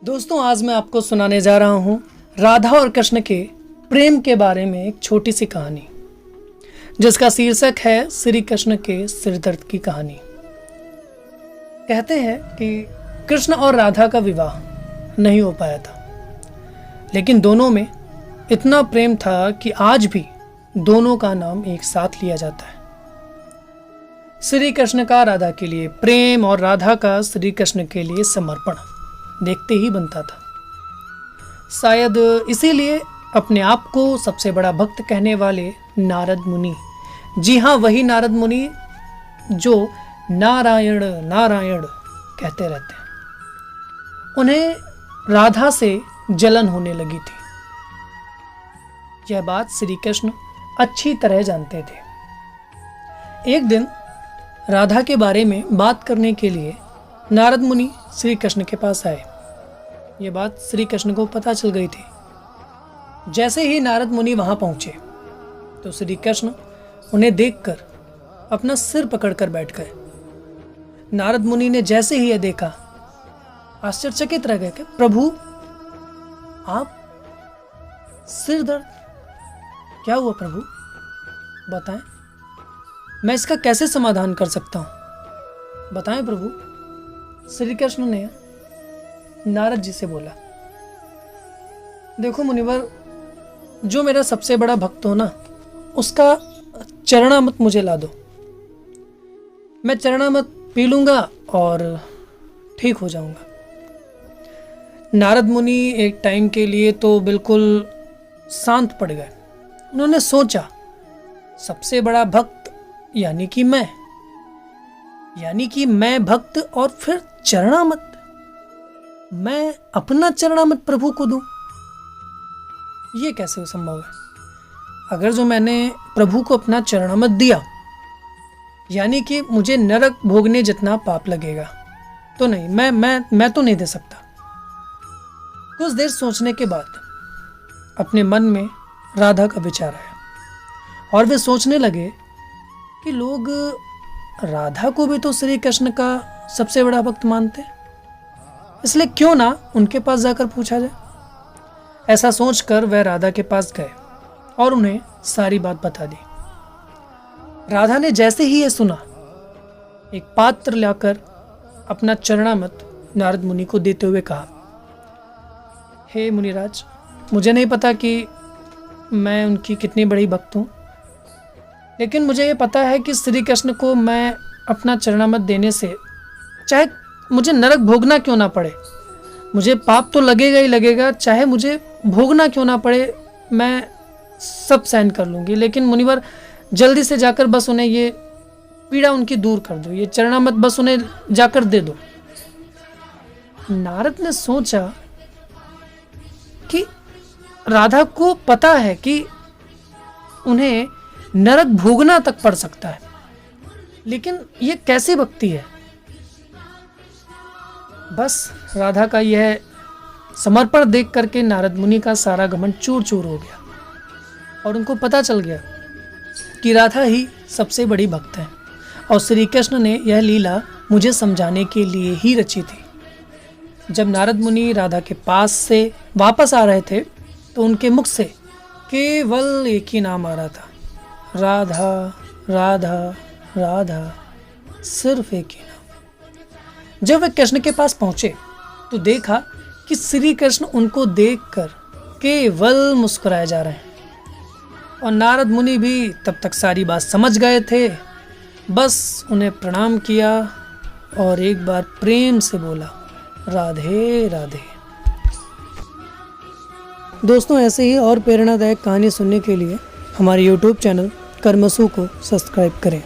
दोस्तों, आज मैं आपको सुनाने जा रहा हूँ राधा और कृष्ण के प्रेम के बारे में एक छोटी सी कहानी, जिसका शीर्षक है श्री कृष्ण के सिरदर्द की कहानी। कहते हैं कि कृष्ण और राधा का विवाह नहीं हो पाया था, लेकिन दोनों में इतना प्रेम था कि आज भी दोनों का नाम एक साथ लिया जाता है। श्री कृष्ण का राधा के लिए प्रेम और राधा का श्री कृष्ण के लिए समर्पण देखते ही बनता था। शायद इसीलिए अपने आप को सबसे बड़ा भक्त कहने वाले नारद मुनि, जी हाँ, वही नारद मुनि जो नारायण नारायण कहते रहते हैं, उन्हें राधा से जलन होने लगी थी। यह बात श्री कृष्ण अच्छी तरह जानते थे। एक दिन राधा के बारे में बात करने के लिए नारद मुनि श्री कृष्ण के पास आए। ये बात श्री कृष्ण को पता चल गई थी। जैसे ही नारद मुनि वहां पहुंचे तो श्री कृष्ण उन्हें देखकर अपना सिर पकड़कर बैठ गए। नारद मुनि ने जैसे ही यह देखा आश्चर्यचकित रह गए कि प्रभु, आप सिर दर्द, क्या हुआ प्रभु, बताएं, मैं इसका कैसे समाधान कर सकता हूं, बताएं प्रभु। श्री कृष्ण ने नारद जी से बोला, देखो मुनिवर, जो मेरा सबसे बड़ा भक्त हो ना, उसका चरणामृत मुझे ला दो। मैं चरणामृत पी लूंगा और ठीक हो जाऊंगा। नारद मुनि एक टाइम के लिए तो बिल्कुल शांत पड़ गए। उन्होंने सोचा, सबसे बड़ा भक्त यानी कि मैं भक्त, और फिर चरणामृत, मैं अपना चरणामृत प्रभु को दूं, ये कैसे संभव है? अगर जो मैंने प्रभु को अपना चरणामृत दिया यानी कि मुझे नरक भोगने जितना पाप लगेगा, तो नहीं, मैं तो नहीं दे सकता। कुछ देर सोचने के बाद अपने मन में राधा का विचार आया और वे सोचने लगे कि लोग राधा को भी तो श्री कृष्ण का सबसे बड़ा भक्त मानते हैं, इसलिए क्यों ना उनके पास जाकर पूछा जाए। ऐसा सोचकर वह राधा के पास गए और उन्हें सारी बात बता दी। राधा ने जैसे ही यह सुना, एक पात्र लाकर अपना चरणामृत नारद मुनि को देते हुए कहा, हे मुनिराज, मुझे नहीं पता कि मैं उनकी कितनी बड़ी भक्त हूँ, लेकिन मुझे ये पता है कि श्री कृष्ण को मैं अपना चरणामृत देने से, चाहे मुझे नरक भोगना क्यों ना पड़े, मुझे पाप तो लगेगा ही लगेगा, चाहे मुझे भोगना क्यों ना पड़े, मैं सब सहन कर लूँगी, लेकिन मुनिवर, जल्दी से जाकर बस उन्हें ये पीड़ा उनकी दूर कर दो, ये चरणामृत बस उन्हें जाकर दे दो। नारद ने सोचा कि राधा को पता है कि उन्हें नरक भोगना तक पड़ सकता है, लेकिन ये कैसी भक्ति है। बस राधा का यह समर्पण देख करके नारद मुनि का सारा घमंड चूर चूर हो गया और उनको पता चल गया कि राधा ही सबसे बड़ी भक्त है और श्री कृष्ण ने यह लीला मुझे समझाने के लिए ही रची थी। जब नारद मुनि राधा के पास से वापस आ रहे थे तो उनके मुख से केवल एक ही नाम आ रहा था, राधा राधा राधा, सिर्फ एक ही नाम। जब वे कृष्ण के पास पहुंचे तो देखा कि श्री कृष्ण उनको देखकर केवल मुस्कुराए जा रहे हैं और नारद मुनि भी तब तक सारी बात समझ गए थे। बस उन्हें प्रणाम किया और एक बार प्रेम से बोला, राधे राधे। दोस्तों, ऐसे ही और प्रेरणादायक कहानी सुनने के लिए हमारे YouTube चैनल कर्मसु को सब्सक्राइब करें।